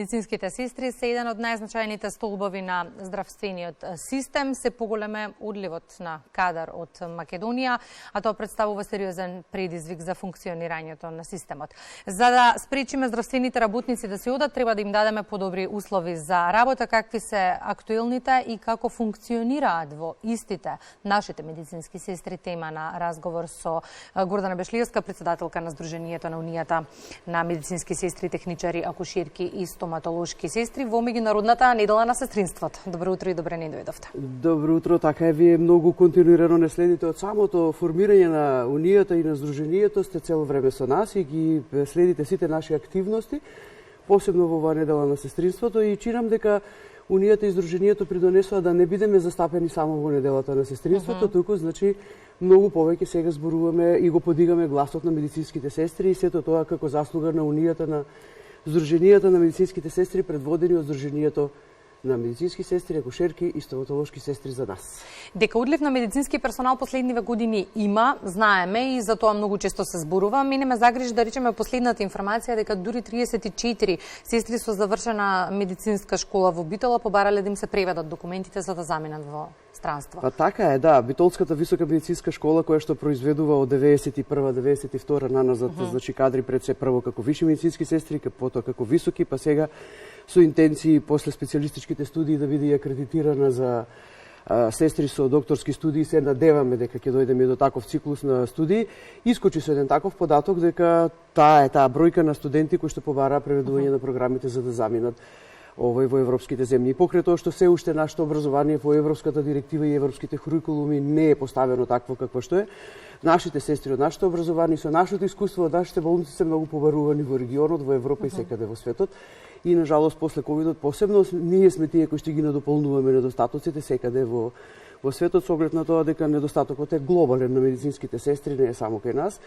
Медицинските сестри се еден од најзначајните столбови на здравствениот систем. Се поголеме одливот на кадар од Македонија, а тоа представува сериозен предизвик за функционирањето на системот. За да спречиме здравствените работници да се одат, треба да им дадеме подобри услови за работа, какви се актуелните и како функционираат во истите нашите медицински сестри. Тема на разговор со Гордана Бешлиевска, председателка на Сдруженијето на Унијата на медицински сестри, техничари, акушерки и стоматолошки сестри во меѓународната недела на сестринството. Добро утро и добре не дојдовте. Добро утро, така е, вие многу континуирано не следите од самото формирање на Унијата и на Сдруженијето, сте цело време со нас и ги следите сите наши активности, посебно во оваа недела на сестринството, и чинам дека Унијата и Сдруженијето придонесоа да не бидеме застапени само во неделата на сестринството, туку значи многу повеќе сега зборуваме и го подигаме гласот на медицинските сестри и сето тоа како заслуга на Унијата на Сдруженијата на медицинските сестри, предводени од Сдруженијето на медицински сестри, акушерки и стоматолошки сестри за нас. Дека одлив на медицински персонал последниве години има, знаеме и за тоа многу често се зборува. Мене ме загрижи да речеме последната информација дека дури 34 сестри со завршена медицинска школа во Битола побарале да им се преведат документите за да заминат во странство. Па така е, да, Битолската висока медицинска школа која што произведува од 91-92 наназад, значи кадри пред се прво како виши медицински сестри, потоа како високи, па сега со интенции после специјалистичките студии да биде акредитирана за сестри со докторски студии. Се надеваме дека ќе дојдеме до таков циклус на студии. Искочи со еден таков податок дека таа бројка на студенти кои што побараа преведување на програмите за да заминат во европските земји. Покрај тоа што се уште нашето образование по европската директива и европските курикулуми не е поставено такво какво што е, нашите сестри од нашето образование со нашето искуство од нашите болници се многу побарувани во регионот, во Европа и секаде во светот. И на жалост после ковидот посебно ние сме тие кои што ги надополнуваме недостатоците секаде во светот, со оглед на тоа дека недостатокот е глобален на медицинските сестри, не е само кај нас.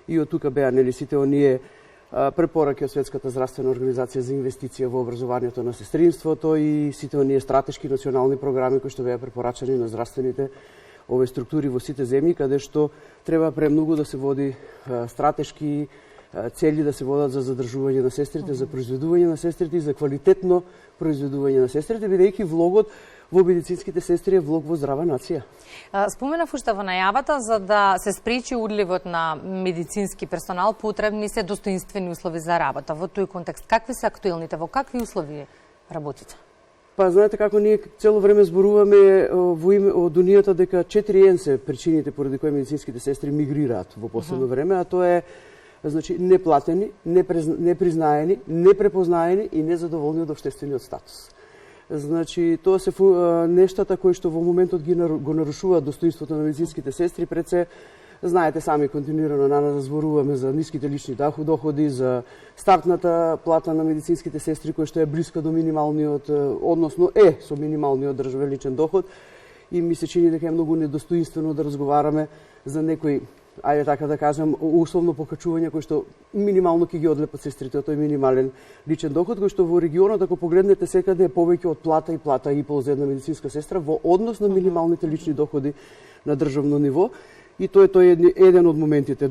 И од тука беа нели сите оние препораки од Светската здравствена организација за инвестиција во образованието на сестринството и сите оние стратешки национални програми кои што беа препорачани на здравствените овие структури во сите земји, каде што треба премногу да се води стратешки цели да се водат за задржување на сестрите, за произведување на сестрите и за квалитетно произведување на сестрите, бидејќи влогот во медицинските сестри е влог во здрава нација. Споменав уште во најавата, за да се спречи одливот на медицински персонал, потребни се достоинствени услови за работа. Во тој контекст, какви се актуелните, во какви услови работите? Па знаете како ние цело време зборуваме во име од Унијата дека 4N се причините поради кои медицинските сестри мигрираат во последно време, а тоа е значи неплатени, непризнаени, непрепознаени и незадоволни од општествениот статус. Значи тоа се нештата кои што во моментот го нарушуваат достоинството на медицинските сестри. Пред се знаете сами континуирано на нас зборуваме за ниските лични доходи, за стартната плата на медицинските сестри која што е блиска до минималниот, односно со минималниот државен личен доход, и ми се чини дека е многу недостоинствено да разговараме за некои, ајде така да кажам, условно покачување кој што минимално ќе ги одлепат сестрите од тој минимален личен доход, кој што во регионот, ако погледнете секаде, е повеќе од плата и пол за една медицинска сестра во однос на минималните лични доходи на државно ниво. И тој е еден од моментите.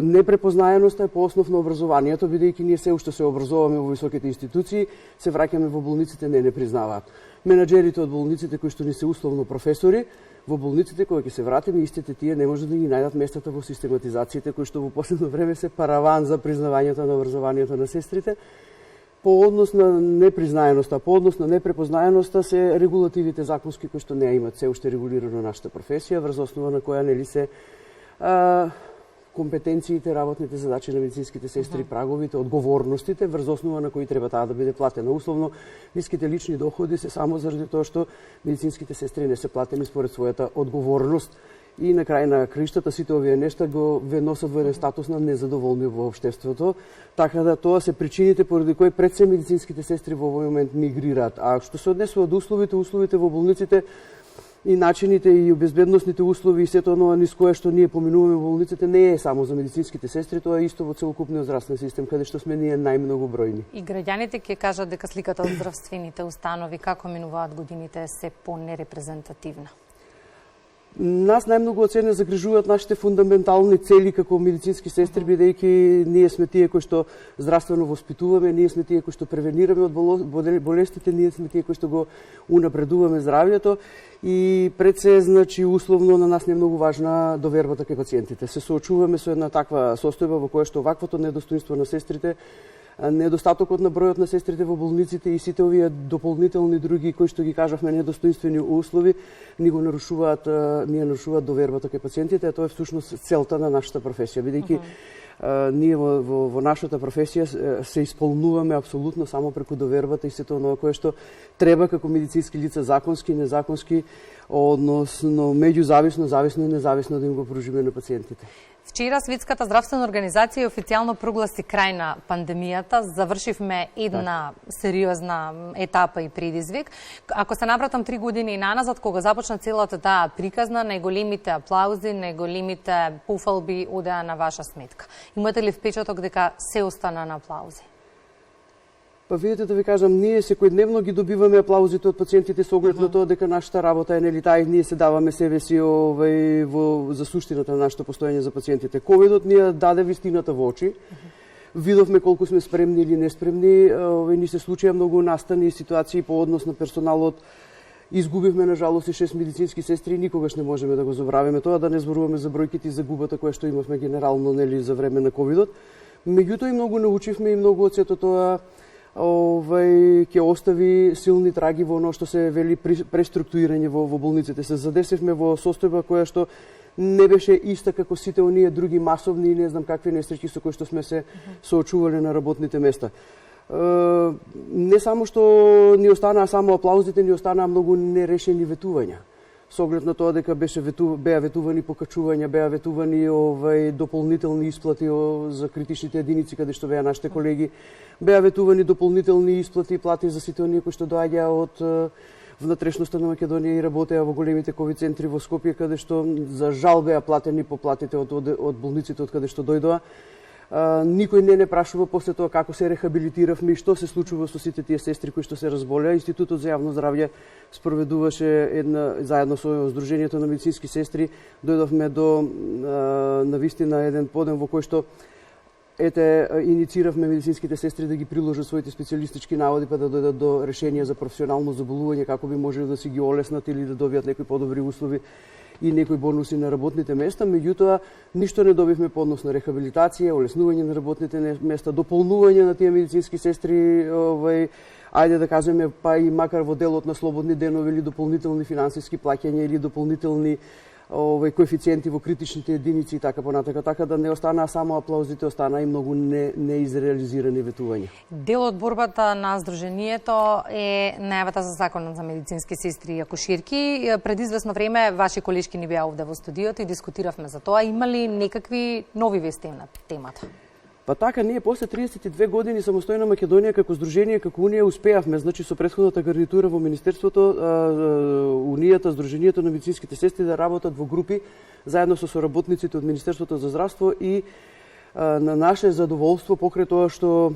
Непрепознаеноста е по основ на образованието, бидејќи ние се уште се образоваме во високите институции, се враќаме во болниците, не признаваат. Менаџерите од болниците кои што ни се условно професори, во болниците кога ќе се вратиме, истите тие не може да ги најдат местата во систематизациите кои што во последно време се параван за признавањето на образованието на сестрите. По однос на непризнаеноста, по однос на непрепознаеноста се регулативите законски кои што не имат се уште регулирано нашата професија, врз основа на која нели се компетенциите, работните задачи на медицинските сестри, праговите, одговорностите, врз основа на кои треба таа да биде платена. Условно, ниските лични доходи се само заради тоа што медицинските сестри не се платени според својата одговорност. И на крај на краиштата сите овие нешта го носат во еден статус на незадоволни во општеството, така да тоа се причините поради кои пред се медицинските сестри во овој момент мигрираат. А што се однесува од условите во болниците и начините и безбедносните услови и сето оноа низ кое што ние поминуваме во болниците, не е само за медицинските сестри, тоа е исто во целокупниот здравствен систем, каде што сме ние најмногу бројни. И граѓаните ќе кажат дека сликата од здравствените установи како минуваат годините се понерепрезентативна. Нас најмногу од се не загрижуваат нашите фундаментални цели како медицински сестри, бидејќи ние сме тие кои што здравствено воспитуваме, ние сме тие кои што превенираме од болестите, ние сме тие кои што го унапредуваме здравјето и пред се, значи, условно на нас не е многу важна довербата кај пациентите. Се соочуваме со една таква состојба во која што ваквото недостоинство на сестрите, недостатокот на бројот на сестрите во болниците и сите овие дополнителни други кои што ги кажавме недостоинствени услови ни нарушуваат довербата кај пациентите, а тоа е всушност целта на нашата професија, бидејќи ние во нашата професија се исполнуваме апсолутно само преку довербата и сето оно кое што треба како медицински лица, законски, незаконски, односно меѓузависно, зависно и независно да им го пружиме на пациентите. Вчера Светската здравствена организација официјално прогласи крај на пандемијата. Завршивме една сериозна етапа и предизвик. Ако се навратам 3 години наназад, кога започна целата таа приказна, најголемите аплаузи, најголемите пофалби одеа на ваша сметка. Имате ли впечаток дека се остана на аплаузи? Па видите, да ви кажам, ние секојдневно ги добиваме аплаузите од пациентите со оглед на тоа дека нашата работа е, нели, таа и ние се даваме себе си за суштината на нашето постоење за пациентите. Ковидот ни даде вистината во очи. Видовме колку сме спремни или неспремни, ни се случија многу настани ситуации по однос на персоналот. Изгубивме, на жалост, и 6 медицински сестри и никогаш не можеме да го забравиме тоа, да не зборуваме за бројките и за губата која што имавме генерално, нели, за време на ковидот. Меѓутоа и многу научивме и многу од сето тоа ќе остави силни траги во оно што се вели преструктурирање во болниците. Се задесивме во состојба која што не беше иста како сите оние други масовни и не знам какви несреќи со кои што сме се соочувале на работните места. Не само што ни останаа само аплаузите, ни останаа многу нерешени ветувања. Со оглед на тоа дека беа ветувани покачувања, беа ветувани дополнителни исплати за критичните единици каде што беа нашите колеги, беа ветувани дополнителни исплати и плати за сите оние кои што доаѓаа од внатрешноста на Македонија и работеа во големите ковид центри во Скопје, каде што за жал беа платени по платите од болниците од каде што дојдоа. Никој не прашува после тоа како се рехабилитиравме и што се случува со сите тие сестри кои што се разболеа. Институтот за јавно здравје спроведуваше заедно со Сдруженијето на медицински сестри, дојдовме до навистина еден подем во кој што иницииравме медицинските сестри да ги приложат своите специјалистички наводи па да дојдат до решенија за професионално заболување, како би можело да си ги олеснат или да добијат некои подобри услови и некои бонуси на работните места. Меѓутоа, ништо не добивме по однос на рехабилитација, олеснување на работните места, дополнување на тие медицински сестри, ајде да кажеме, па и макар во делот на слободни денови или дополнителни финансиски плаќања или дополнителни коефициенти во критичните единици и така понатака, така да не останаа само аплаузите, останаа и многу неизреализирани ветувања. Дел од борбата на Сдруженијето е најавата за законот за медицински сестри и акуширки. Пред известно време ваши колешки ни беа овде во студиото и дискутиравме за тоа. Има ли некакви нови вести на темата? Па така, ние после 32 години самостојна Македонија како здружение, како Унија успеавме, значи со претходната гарнитура во Министерството, Унијата, Сдруженијето на медицинските сестри да работат во групи заедно со соработниците од Министерството за здравство и на наше задоволство покрај тоа што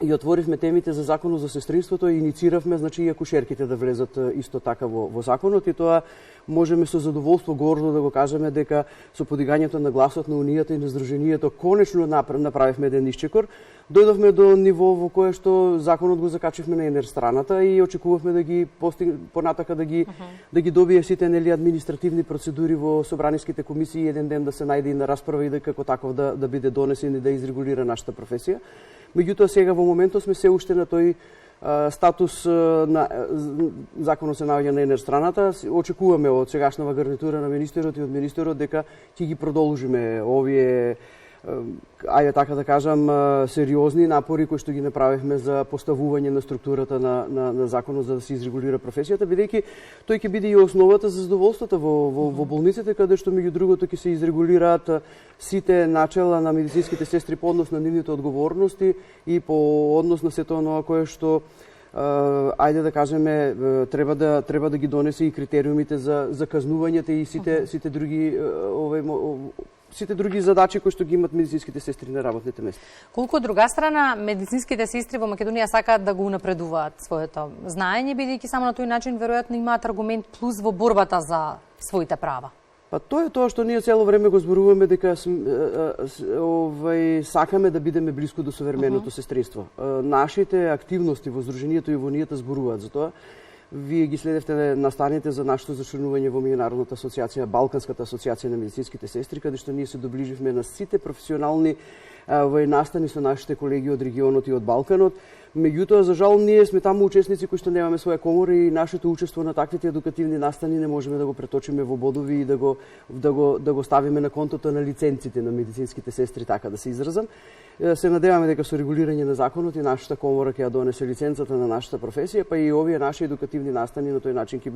и отворивме темите за законот за сестринството и иницииравме, значи, и акушерките да влезат исто така во законот и тоа можеме со задоволство гордо да го кажеме дека со подигањето на гласот на Унијата и на Сдруженијето конечно направивме еден исчекор. Дојдовме до ниво во кое што законот го закачивме на една страната и очекувавме да ги понатака да ги добие сите, нели, административни процедури во собраниските комисии, еден ден да се најде и на расправа и да како таков да биде донесен и да изрегулира нашата професија. Меѓутоа сега во моментот сме се уште на тој статус на законот се наоѓа на една страната. Очекуваме од сегашнава гарнитура на министерот и од министерот дека ќе ги продолжиме овие, ајде така да кажам, сериозни напори кои што ги направивме за поставување на структурата на законот за да се изрегулира професијата, бидејќи тој ќе биде и основата за задоволството во болниците, каде што меѓу другото ќе се изрегулираат сите начела на медицинските сестри по однос на нивните одговорности и по однос на сето оноа кое што ајде да кажеме треба да ги донесе и критериумите за казнувањата и сите други задачи кои што ги имат медицинските сестри на работните места. Колку од друга страна медицинските сестри во Македонија сакаат да го унапредуваат своето знаење, бидејќи само на тој начин веројатно имаат аргумент плюс во борбата за своите права? Па тоа е тоа што ние цело време го зборуваме дека сакаме да бидеме блиску до современото сестринство. Нашите активности во Здруженијето и во Унијата зборуваат за тоа. Вие ги следевте настаните за нашето зачленување во меѓународната асоциација, Балканската асоциација на медицинските сестри, каде што ние се доближивме на сите професионални настани со нашите колеги од регионот и од Балканот. Меѓутоа, за жал, ние сме таму учесници кои што немаме своја комора и нашето учество на таквите едукативни настани не можеме да го преточиме во бодови и да го ставиме на контото на лиценците на медицинските сестри, така да се изразам. Се надеваме дека со регулирање на законот и нашата комора ќе ја донесе лиценцата на нашата професија, па и овие наши едукативни настани на тој начин ќе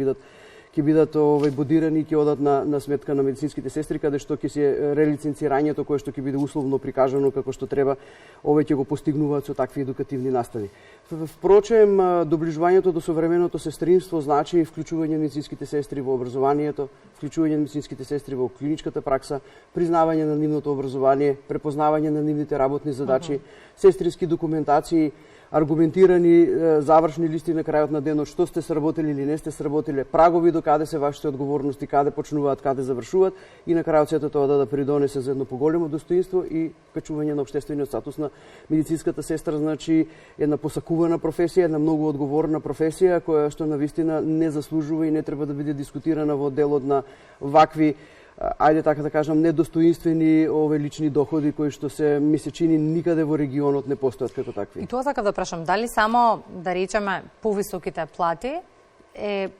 бидат бодирани и ќе одат на сметка на медицинските сестри, каде што ќе се релиценцирањето кое што ќе биде условно прикажано како што треба, овие ќе го постигнуваат со такви едукативни настани. Впрочем, доближувањето до современото сестринство значи вклучување на медицинските сестри во образованието, вклучување на медицинските сестри во клиничката пракса, признавање на нивното образование, препознавање на нивните работни задачи, сестрински документации, аргументирани завршни листи на крајот на денот, што сте сработили или не сте сработиле, прагови до каде се вашите одговорности, каде почнуваат, каде завршуваат и на крајот сето тоа да придонесе за едно поголемо достоинство и качување на општествениот статус на медицинската сестра, значи една посакувана професија, една многу одговорна професија која што навистина не заслужува и не треба да биде дискутирана во делот на вакви ајде така да кажам, недостоинствени лични доходи кои што се ми се чини никаде во регионот не постојат како такви. И тоа сакав да прашам, дали само да речеме повисоките плати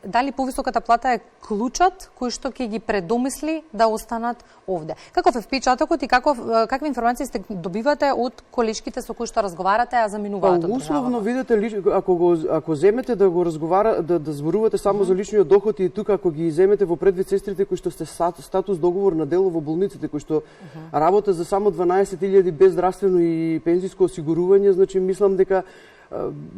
дали повисоката плата е клучот кој што ќе ги предомисли да останат овде? Каков е впечатокот и какви информации сте добивате од колешките со кои што разговарате, а заминуваат од државата? Условно видите, ако земете да го да зборувате само за личниот доход и тука ако ги земете во предвид сестрите кои што сте статус договор на дело во болниците, кои што работа за само 12.000 без здравствено и пензиско осигурување, значи мислам дека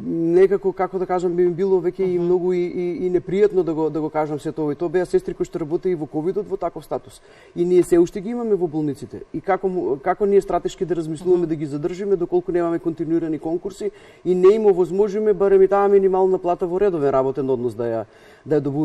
некако, како да кажам, би ми било веќе и многу и непријатно да го кажам се тоа. И тоа беа сестри кои што работеа и во ковидот во таков статус. И ние се уште ги имаме во болниците. И како ние стратешки да размислуваме да ги задржиме доколку немаме континуирани конкурси и не им овозможиме барем и таа минимална плата во редовен работен однос да ја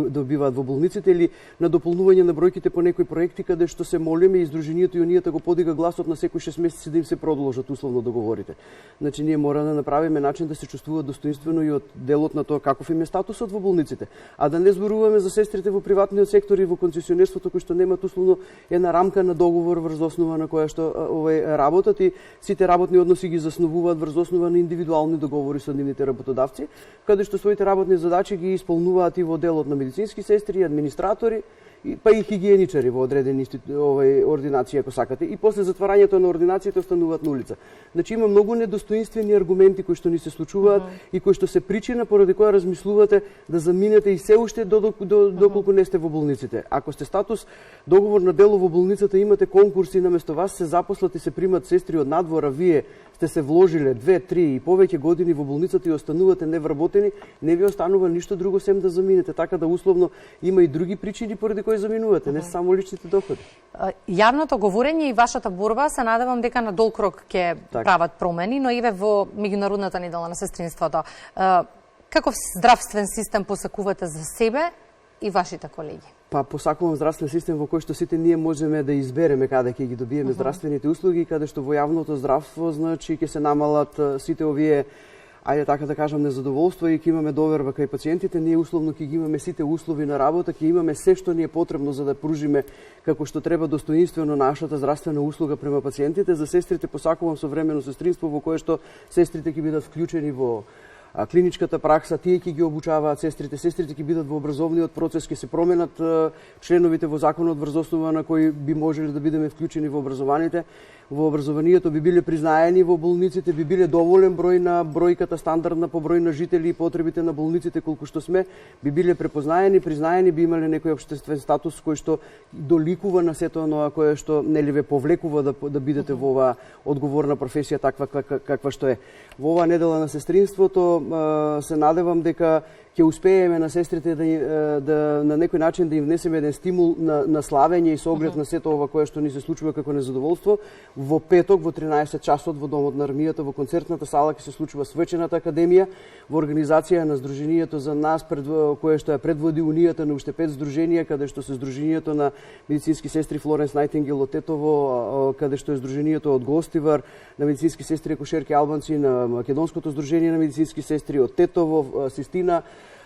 добиваат во болниците или на дополнување на бројките по некои проекти каде што се молиме и Здруженијето и Унијата го подига гласот на секои 6 месеци да им се продолжат условно договорите. Значи ние мора да направиме начин да се чувствуваат достоинствено и од делот на тоа каков им е статусот во болниците. А да не зборуваме за сестрите во приватниот сектор и во концесионерството кои што немаат условно една рамка на договор врз основа на која што работат и сите работни односи ги заснувуваат врз основа на индивидуални договори со нивните работодавци, каде што своите работни задачи ги исполнуваат и во делот на медицински сестри, администратори, па и хигиеничари во одредени ординации, ако сакате. И после затварањето на ординациите остануваат на улица. Значи има многу недостоинствени аргументи кои што ни се случуваат и кои што се причина поради која размислувате да заминете и се уште доколку не сте во болниците. Ако сте статус договор на дело во болницата, имате конкурси, наместо вас се запослат и се примат сестри од надвора, вие сте се вложиле 2, 3 и повеќе години во болницата и останувате невработени, не ви останува ништо друго сем да заминете. Така да условно има и други причини поради кои заминувате, не само личните доходи. Јавното говорење и вашата борба се надевам дека на долг рок ќе прават промени, но еве во меѓународната недела на сестринството. Каков здравствен систем посакувате за себе и вашите колеги? Па посакувам здравствен систем во кој што сите ние можеме да избереме каде ќе ги добиеме здравствените услуги, каде што во јавното здравство значи ќе се намалат сите овие ајде така да кажам незадоволство и ќе имаме доверба кај пациентите, ние условно ќе ги имаме сите услови на работа, ќе имаме се што ни е потребно за да пружиме како што треба достоинствено нашата здравствена услуга према пациентите. За сестрите посакувам современо сестринство во кое што сестрите ќе бидат вклучени во клиничката пракса, тие ќе ги обучаваат сестрите ќе бидат во образовниот процес, ќе се променат членовите во законот врз основа на кои би можеле да бидеме вклучени во образованите. Во образованието би биле признаени во болниците, би биле доволен број на бројката стандардна по број на жители и потребите на болниците колку што сме, би биле препознаени, признаени, би имале некој општествен статус кој што доликува на сето оноа кое што нели ве повлекува да бидете во оваа одговорна професија таква каква што е. Во оваа недела на сестринството се надевам дека ќе успееме на сестрите да на некој начин да им внесеме еден стимул на славење и со оглед на сето ова кое што ни се случува како незадоволство. во петок во 13 часот во Домот на армијата во концертната сала ќе се случува свечената академија во организација на Сдруженијето за нас, кое што ја предводи Унијата на уште 5 здруженија, каде што се Сдруженијето на медицински сестри Флоренс Најтингел од Тетово, каде што е Сдруженијето од Гостивар на медицински сестри акушерки албанци, на Македонското здружение на медицински сестри од Тетово, Систина,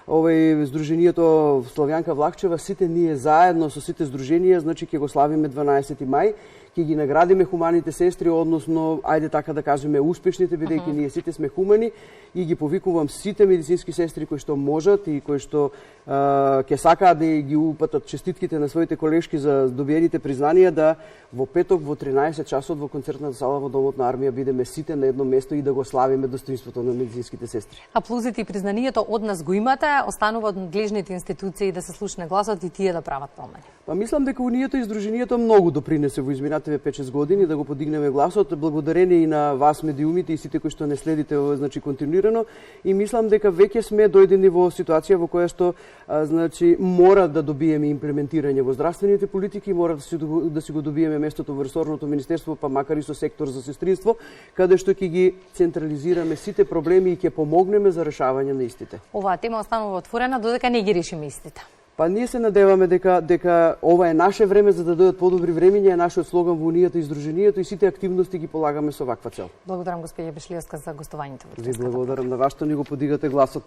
Сдруженијето Славјанка Влахчева, сите ние заедно со сите здруженија, значи ќе го славиме 12 мај, ќе ги наградиме хуманите сестри, односно, ајде така да кажеме, успешните, бидејќи ние сите сме хумани, и ги повикувам сите медицински сестри кои што можат и кои што ќе сакаат да ги упатат честитките на своите колешки за добиените признанија, да во петок во 13 часот во концертната сала во Домот на армија бидеме сите на едно место и да го славиме достоинството на медицинските сестри. Аплузите и признанието од нас го имате, останува од надлежните институции да се слушне гласот и тие да прават промени. Па мислам дека Унијата и Сдруженијето многу допринесе во изминативе 5-6 години да го подигнеме гласот, благодарение и на вас медиумите и сите кои што не следите, значи континуирано, и мислам дека веќе сме дојдени во ситуација во која што значи мора да добиеме имплементирање во здравствените политики, мора да си го добиеме местото во ресорното министерство, па макар и со сектор за сестринство, каде што ќе ги централизираме сите проблеми и ќе помогнеме за решавање на истите. Оваа тема останува отворена додека не ги решиме истите. Па ние се надеваме дека ова е наше време за да дојдат подобри времиња, е нашиот слоган во Унијата и Сдруженијето и сите активности ги полагаме со ваква цел. Благодарам госпоѓа Бешлиевска за гостувањето во Ви благодарам на вас што ни го подигате гласот.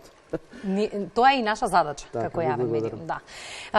Тоа е и наша задача како јавен медиум, да.